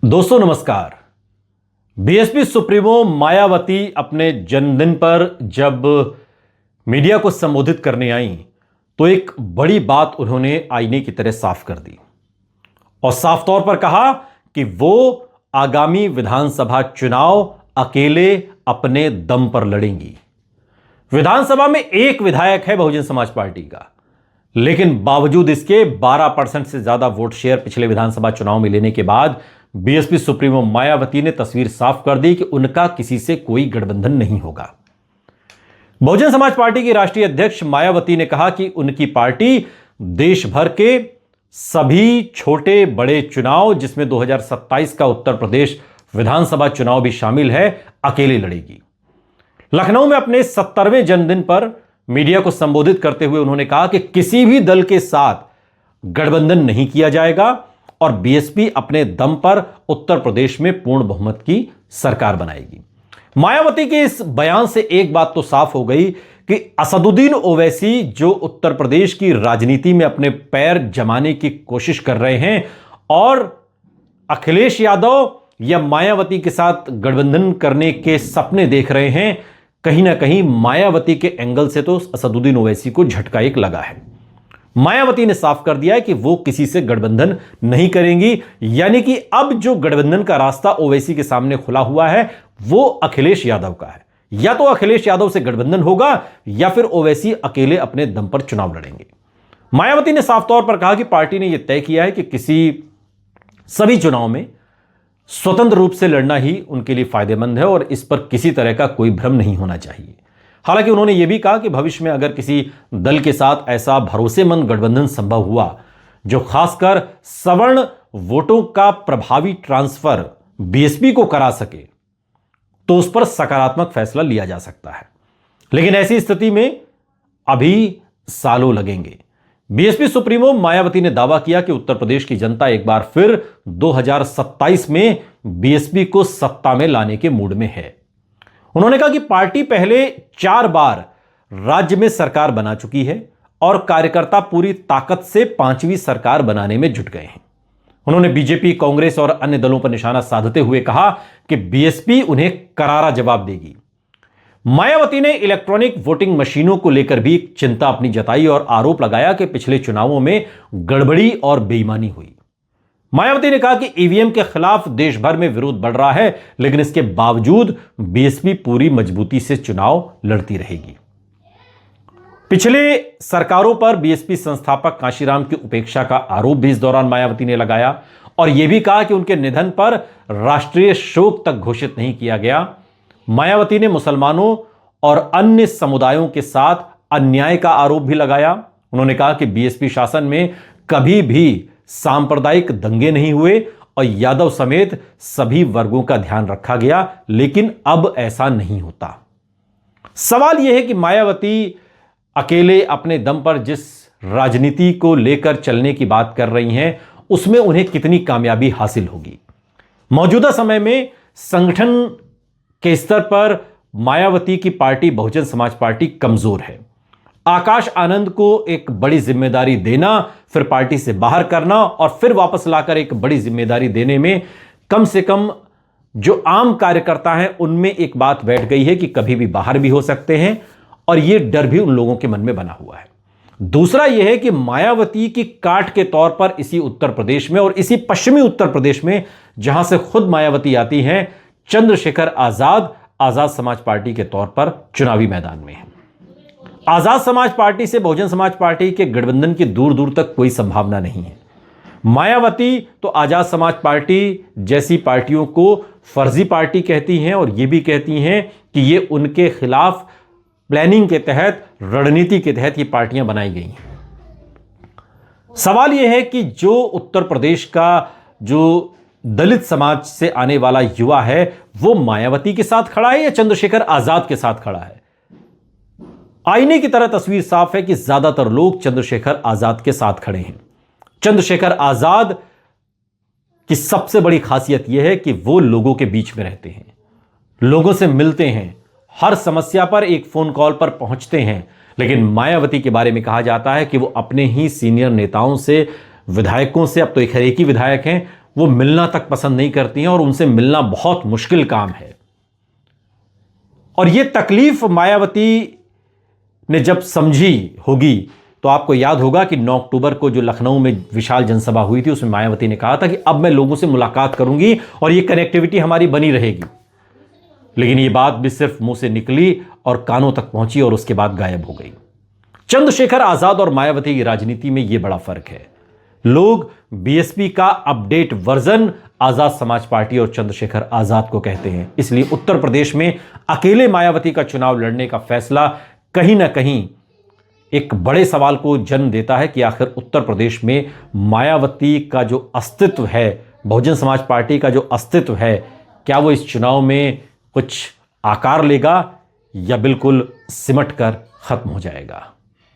दोस्तों नमस्कार। BSP supremo Mayawati अपने जन्मदिन पर जब मीडिया को संबोधित करने आई तो एक बड़ी बात उन्होंने आईने की तरह साफ कर दी और साफ तौर पर कहा कि वो आगामी विधानसभा चुनाव अकेले अपने दम पर लड़ेंगी। विधानसभा में एक विधायक है बहुजन समाज पार्टी का, लेकिन बावजूद इसके 12% से ज्यादा वोट शेयर पिछले विधानसभा चुनाव में लेने के बाद बीएसपी सुप्रीमो मायावती ने तस्वीर साफ कर दी कि उनका किसी से कोई गठबंधन नहीं होगा। बहुजन समाज पार्टी की राष्ट्रीय अध्यक्ष मायावती ने कहा कि उनकी पार्टी देश भर के सभी छोटे बड़े चुनाव, जिसमें 2027 का उत्तर प्रदेश विधानसभा चुनाव भी शामिल है, अकेले लड़ेगी। लखनऊ में अपने 70वें जन्मदिन पर मीडिया को संबोधित करते हुए उन्होंने कहा कि किसी भी दल के साथ गठबंधन नहीं किया जाएगा और बीएसपी अपने दम पर उत्तर प्रदेश में पूर्ण बहुमत की सरकार बनाएगी। मायावती के इस बयान से एक बात तो साफ हो गई कि असदुद्दीन ओवैसी जो उत्तर प्रदेश की राजनीति में अपने पैर जमाने की कोशिश कर रहे हैं और अखिलेश यादव या मायावती के साथ गठबंधन करने के सपने देख रहे हैं, कहीं ना कहीं मायावती के एंगल से तो असदुद्दीन ओवैसी को झटका एक लगा है। मायावती ने साफ कर दिया है कि वो किसी से गठबंधन नहीं करेंगी, यानी कि अब जो गठबंधन का रास्ता ओवैसी के सामने खुला हुआ है वो अखिलेश यादव का है। या तो अखिलेश यादव से गठबंधन होगा या फिर ओवैसी अकेले अपने दम पर चुनाव लड़ेंगे। मायावती ने साफ तौर पर कहा कि पार्टी ने यह तय किया है कि सभी चुनाव में स्वतंत्र रूप से लड़ना ही उनके लिए फायदेमंद है और इस पर किसी तरह का कोई भ्रम नहीं होना चाहिए। हालांकि उन्होंने यह भी कहा कि भविष्य में अगर किसी दल के साथ ऐसा भरोसेमंद गठबंधन संभव हुआ जो खासकर सवर्ण वोटों का प्रभावी ट्रांसफर बीएसपी को करा सके तो उस पर सकारात्मक फैसला लिया जा सकता है, लेकिन ऐसी स्थिति में अभी सालों लगेंगे। बीएसपी सुप्रीमो मायावती ने दावा किया कि उत्तर प्रदेश की जनता एक बार फिर 2027 में बीएसपी को सत्ता में लाने के मूड में है। उन्होंने कहा कि पार्टी पहले 4 बार राज्य में सरकार बना चुकी है और कार्यकर्ता पूरी ताकत से 5वीं सरकार बनाने में जुट गए हैं। उन्होंने बीजेपी, कांग्रेस और अन्य दलों पर निशाना साधते हुए कहा कि बीएसपी उन्हें करारा जवाब देगी। मायावती ने इलेक्ट्रॉनिक वोटिंग मशीनों को लेकर भी चिंता अपनी जताई और आरोप लगाया कि पिछले चुनावों में गड़बड़ी और बेईमानी हुई। मायावती ने कहा कि ईवीएम के खिलाफ देश भर में विरोध बढ़ रहा है, लेकिन इसके बावजूद बीएसपी पूरी मजबूती से चुनाव लड़ती रहेगी। पिछले सरकारों पर बीएसपी संस्थापक कांशीराम की उपेक्षा का आरोप भी इस दौरान मायावती ने लगाया और यह भी कहा कि उनके निधन पर राष्ट्रीय शोक तक घोषित नहीं किया गया। मायावती ने मुसलमानों और अन्य समुदायों के साथ अन्याय का आरोप भी लगाया। उन्होंने कहा कि बीएसपी शासन में कभी भी सांप्रदायिक दंगे नहीं हुए और यादव समेत सभी वर्गों का ध्यान रखा गया, लेकिन अब ऐसा नहीं होता। सवाल यह है कि मायावती अकेले अपने दम पर जिस राजनीति को लेकर चलने की बात कर रही हैं, उसमें उन्हें कितनी कामयाबी हासिल होगी। मौजूदा समय में संगठन के स्तर पर मायावती की पार्टी बहुजन समाज पार्टी कमजोर है। आकाश आनंद को एक बड़ी जिम्मेदारी देना, फिर पार्टी से बाहर करना और फिर वापस लाकर एक बड़ी जिम्मेदारी देने में कम से कम जो आम कार्यकर्ता हैं उनमें एक बात बैठ गई है कि कभी भी बाहर भी हो सकते हैं और यह डर भी उन लोगों के मन में बना हुआ है। दूसरा यह है कि मायावती की काट के तौर पर इसी उत्तर प्रदेश में और इसी पश्चिमी उत्तर प्रदेश में जहां से खुद मायावती आती हैं, चंद्रशेखर आजाद समाज पार्टी के तौर पर चुनावी मैदान में है। आजाद समाज पार्टी से बहुजन समाज पार्टी के गठबंधन की दूर दूर तक कोई संभावना नहीं है। मायावती तो आजाद समाज पार्टी जैसी पार्टियों को फर्जी पार्टी कहती हैं और यह भी कहती हैं कि ये उनके खिलाफ प्लानिंग के तहत, रणनीति के तहत ये पार्टियां बनाई गई हैं। सवाल यह है कि जो उत्तर प्रदेश का जो दलित समाज से आने वाला युवा है वो मायावती के साथ खड़ा है या चंद्रशेखर आजाद के साथ खड़ा है। आईने की तरह तस्वीर साफ है कि ज्यादातर लोग चंद्रशेखर आजाद के साथ खड़े हैं। चंद्रशेखर आजाद की सबसे बड़ी खासियत यह है कि वो लोगों के बीच में रहते हैं, लोगों से मिलते हैं, हर समस्या पर एक फोन कॉल पर पहुंचते हैं। लेकिन मायावती के बारे में कहा जाता है कि वो अपने ही सीनियर नेताओं से, विधायकों से, अब तो एक ही विधायक हैं, वो मिलना तक पसंद नहीं करती हैं और उनसे मिलना बहुत मुश्किल काम है। और ये तकलीफ मायावती ने जब समझी होगी तो आपको याद होगा कि 9 अक्टूबर को जो लखनऊ में विशाल जनसभा हुई थी उसमें मायावती ने कहा था कि अब मैं लोगों से मुलाकात करूंगी और ये कनेक्टिविटी हमारी बनी रहेगी। लेकिन ये बात भी सिर्फ मुंह से निकली और कानों तक पहुंची और उसके बाद गायब हो गई। चंद्रशेखर आजाद और मायावती की राजनीति में यह बड़ा फर्क है। लोग बीएसपी का update version Azad Samaj party और चंद्रशेखर आजाद को कहते हैं। इसलिए उत्तर प्रदेश में अकेले मायावती का चुनाव लड़ने का फैसला कहीं ना कहीं एक बड़े सवाल को जन्म देता है कि आखिर उत्तर प्रदेश में मायावती का जो अस्तित्व है, बहुजन समाज पार्टी का जो अस्तित्व है, क्या वो इस चुनाव में कुछ आकार लेगा या बिल्कुल सिमट कर खत्म हो जाएगा।